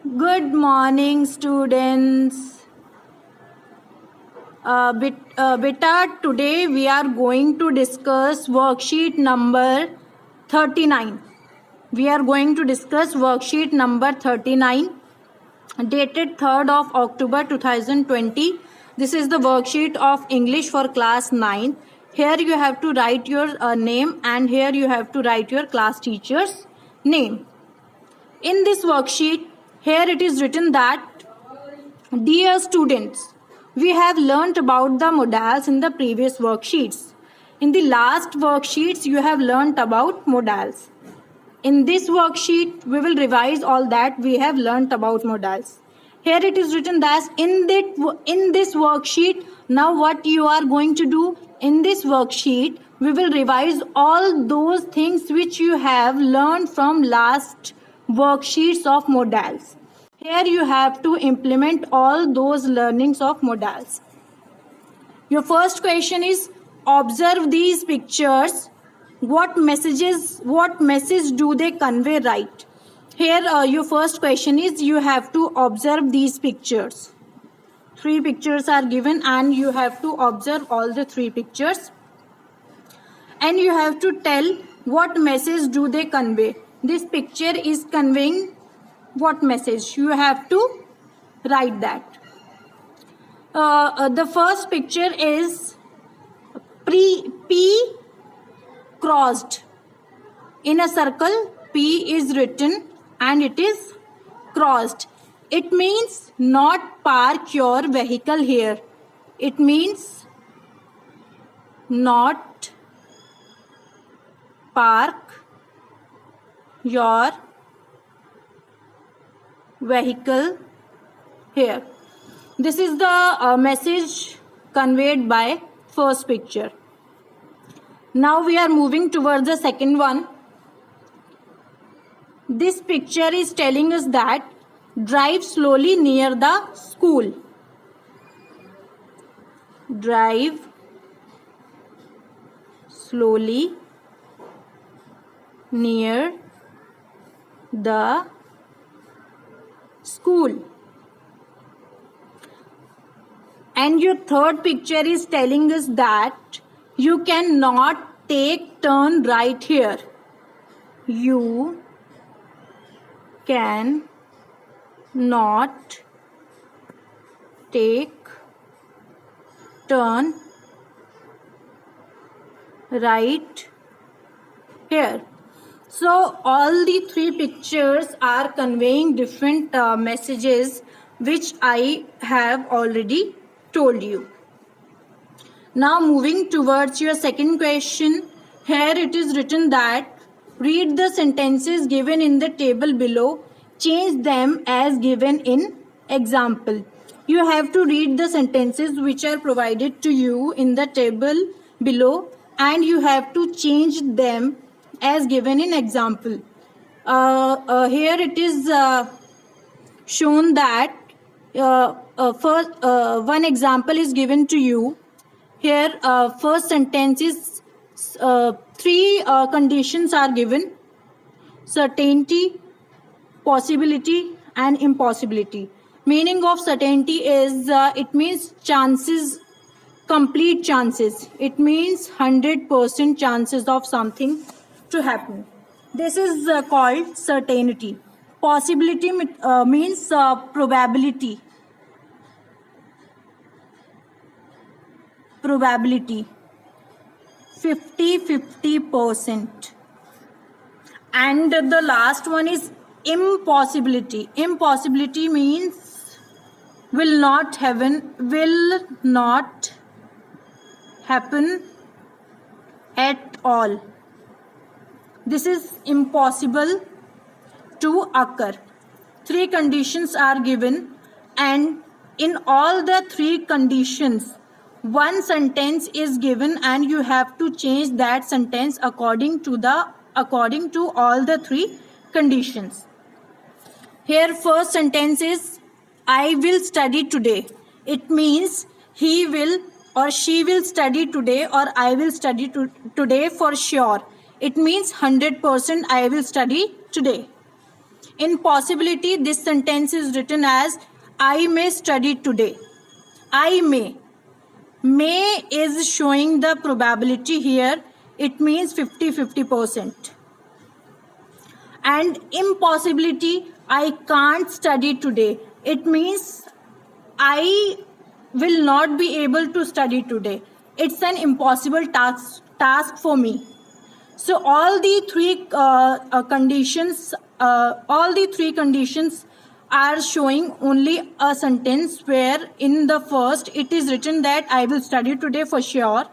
Good morning, students. Beta, today we are going to discuss worksheet number 39. We are going to discuss worksheet number 39, dated 3rd of October 2020. This is the worksheet of English for class 9. Here you have to write your name, and here you have to write your class teacher's name. In this worksheet, here it is written that, dear students, we have learnt about the modals in the previous worksheets. In the last worksheets, you have learnt about modals. In this worksheet, we will revise all that we have learnt about modals. Here it is written that in this worksheet, now what you are going to do in this worksheet, we will revise all those things which you have learned from last worksheets of modals. Here you have to implement all those learnings of modals. Your first question is, observe these pictures. What message do they convey, right? Here your first question is, you have to observe these pictures. 3 pictures are given and you have to observe all the 3 pictures. And you have to tell what message do they convey. This picture is conveying what message? You have to write that. The first picture is P crossed. In a circle, P is written and it is crossed. It means not park your vehicle here. It means not park your vehicle here. This is the message conveyed by first picture. Now we are moving towards the second one. This picture is telling us that drive slowly near the school. Drive slowly near the school. And your third picture is telling us that you cannot take turn right here. You can not take turn right here. So all the 3 pictures are conveying different messages which I have already told you. Now moving towards your second question. Here it is written that, read the sentences given in the table below. Change them as given in example. You have to read the sentences which are provided to you in the table below and you have to change them as given in example. Here it is shown that first one example is given to you. Here first sentence is 3 conditions are given: certainty, possibility and impossibility. Meaning of certainty is it means chances, complete chances. It means 100% chances of something to happen. This is called certainty. Possibility means probability. Probability 50-50%. And the last one is impossibility. Impossibility means will not happen at all. This is impossible to occur. 3 conditions are given and in all the 3 conditions one sentence is given and you have to change that sentence according to all the 3 conditions. Here first sentence is, I will study today. It means he will or she will study today, or I will study today for sure. It means 100% I will study today. In possibility, this sentence is written as I may study today. I may. May is showing the probability here. It means 50-50%. And impossibility, I can't study today. It means I will not be able to study today. It's an impossible task for me. So all the three conditions are showing only a sentence where in the first it is written that I will study today for sure.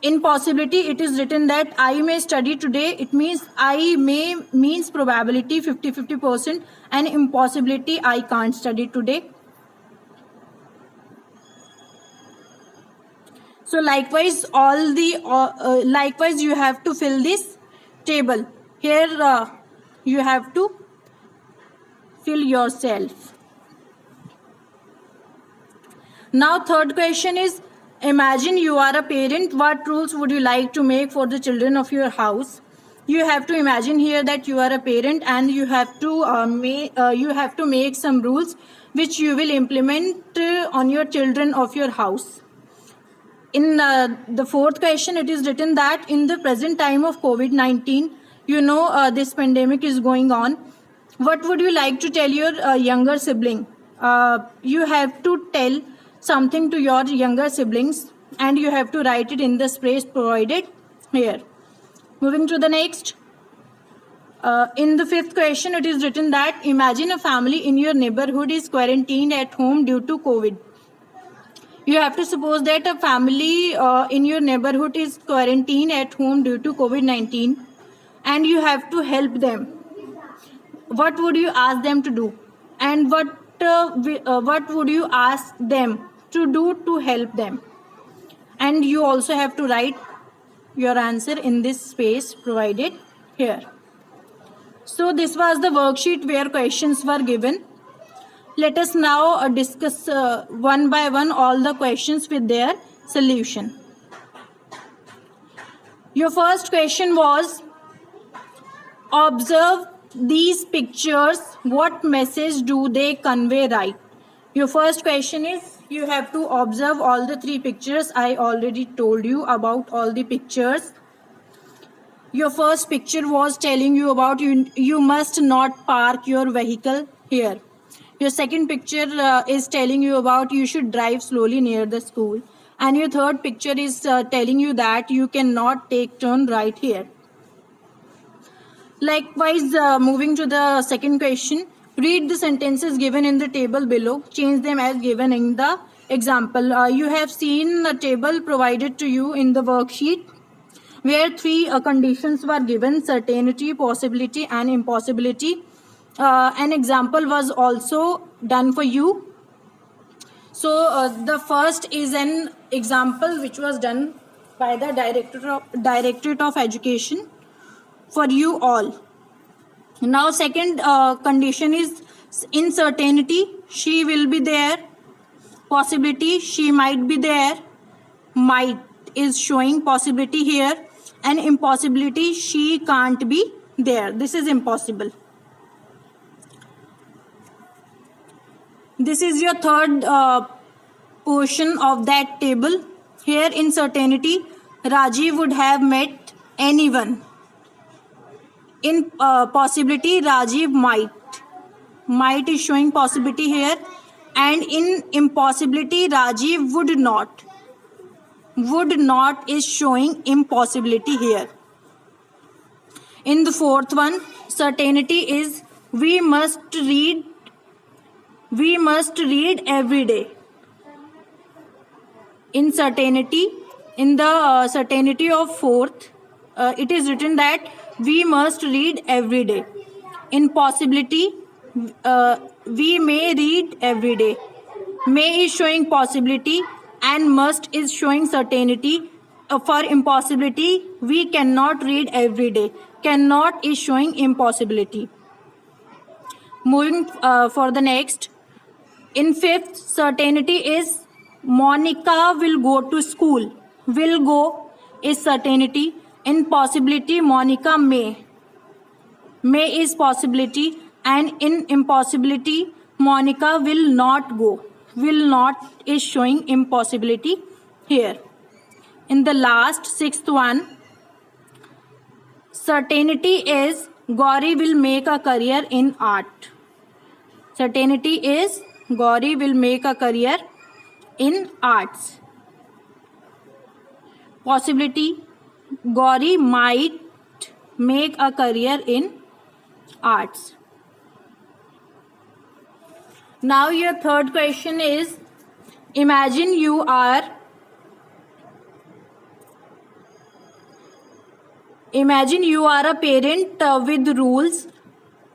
In possibility, it is written that I may study today. It means I may means probability 50-50%, and impossibility I can't study today. So likewise, likewise you have to fill this table. Here you have to fill yourself. Now third question is, imagine you are a parent. What rules would you like to make for the children of your house? You have to imagine here that you are a parent and you have to make some rules which you will implement on your children of your house. In the fourth question, it is written that in the present time of COVID-19, this pandemic is going on. What would you like to tell your younger sibling? You have to tell something to your younger siblings and you have to write it in the space provided here. Moving to the next. In the fifth question, it is written that imagine a family in your neighborhood is quarantined at home due to COVID. You have to suppose that a family in your neighborhood is quarantined at home due to COVID-19 and you have to help them. What would you ask them to do? And what would you ask them to do to help them? And you also have to write your answer in this space provided here. So this was the worksheet where questions were given. Let us now discuss one by one all the questions with their solution. Your first question was, observe these pictures. What message do they convey? Right. Your first question is, you have to observe all the three pictures. I already told you about all the pictures. Your first picture was telling you about you must not park your vehicle here. Your second picture is telling you about you should drive slowly near the school. And your third picture is telling you that you cannot take turn right here. Likewise, moving to the second question, read the sentences given in the table below. Change them as given in the example. You have seen a table provided to you in the worksheet where three conditions were given: certainty, possibility, and impossibility. An example was also done for you. So the first is an example which was done by the Directorate of Education for you all. Now second condition is uncertainty. She will be there. Possibility, she might be there. Might is showing possibility here. And impossibility, she can't be there. This is impossible. This is your third portion of that table. Here in certainty, Rajiv would have met anyone. In possibility, Rajiv might. Might is showing possibility here. And in impossibility, Rajiv would not. Would not is showing impossibility here. In the fourth one, certainty is we must read every day. In certainty, in the certainty of fourth, it is written that we must read every day. In possibility, we may read every day. May is showing possibility and must is showing certainty. For impossibility, we cannot read every day. Cannot is showing impossibility. Moving for the next. In fifth, certainty is Monica will go to school. Will go is certainty. In possibility, Monica may. May is possibility and in impossibility, Monica will not go. Will not is showing impossibility here. In the last sixth one, certainty is Gauri will make a career in art. Certainty is Gauri will make a career in arts. Possibility, Gauri might make a career in arts. Now your third question is, imagine you are a parent with rules.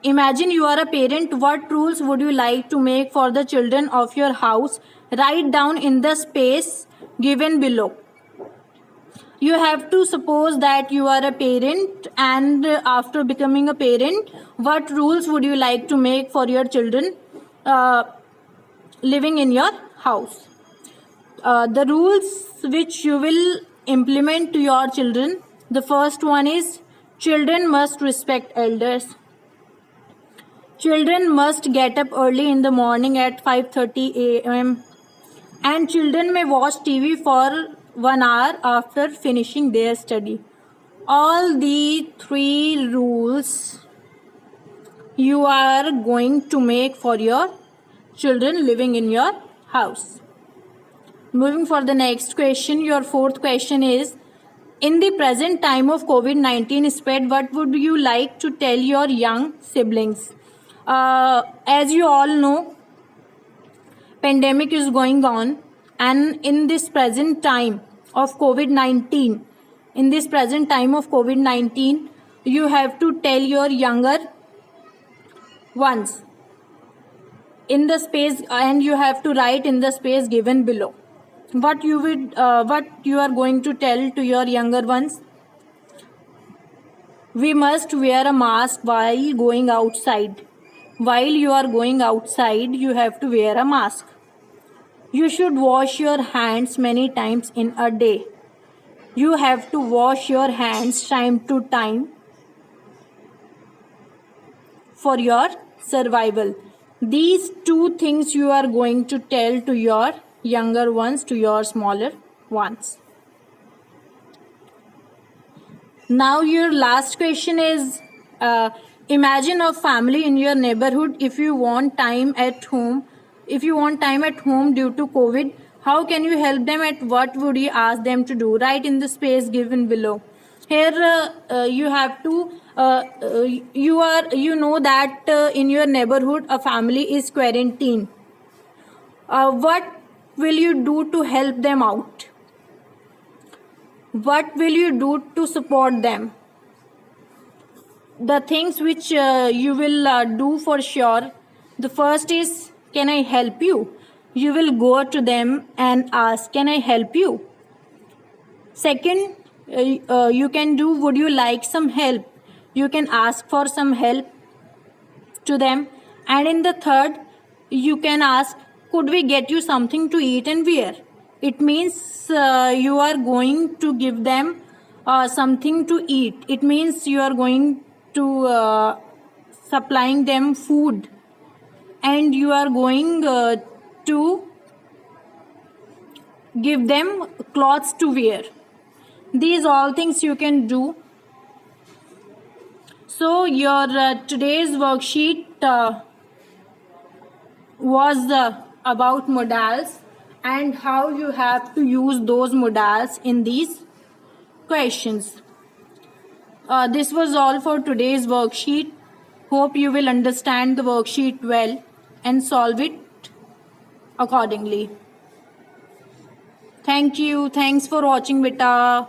Imagine you are a parent. What rules would you like to make for the children of your house? Write down in the space given below. You have to suppose that you are a parent, and after becoming a parent, what rules would you like to make for your children living in your house? The rules which you will implement to your children, the first one is children must respect elders. Children must get up early in the morning at 5:30 a.m. and children may watch TV for 1 hour after finishing their study. All the 3 rules you are going to make for your children living in your house. Moving for the next question, your fourth question is, in the present time of COVID-19 spread, what would you like to tell your young siblings? As you all know, pandemic is going on, and in this present time of COVID-19, you have to tell your younger ones in the space, and you have to write in the space given below what you are going to tell to your younger ones. We must wear a mask while going outside. While you are going outside, you have to wear a mask. You should wash your hands many times in a day. You have to wash your hands time to time for your survival. These 2 things you are going to tell to your younger ones, to your smaller ones. Now your last question is, imagine a family in your neighborhood. If you want time at home due to COVID, how can you help them, and what would you ask them to do? Write in the space given below. Here you have to you know that in your neighborhood a family is quarantined. What will you do to help them out? What will you do to support them? The things which you will do for sure. The first is, can I help you? You will go to them and ask, can I help you? Second, you can do, would you like some help? You can ask for some help to them. And in the third, you can ask, could we get you something to eat and wear? It means you are going to give them something to eat. It means you are going to supplying them food, and you are going to give them clothes to wear. These all things you can do. So your today's worksheet was about modals and how you have to use those modals in these questions. This was all for today's worksheet. Hope you will understand the worksheet well and solve it accordingly. Thank you. Thanks for watching, beta.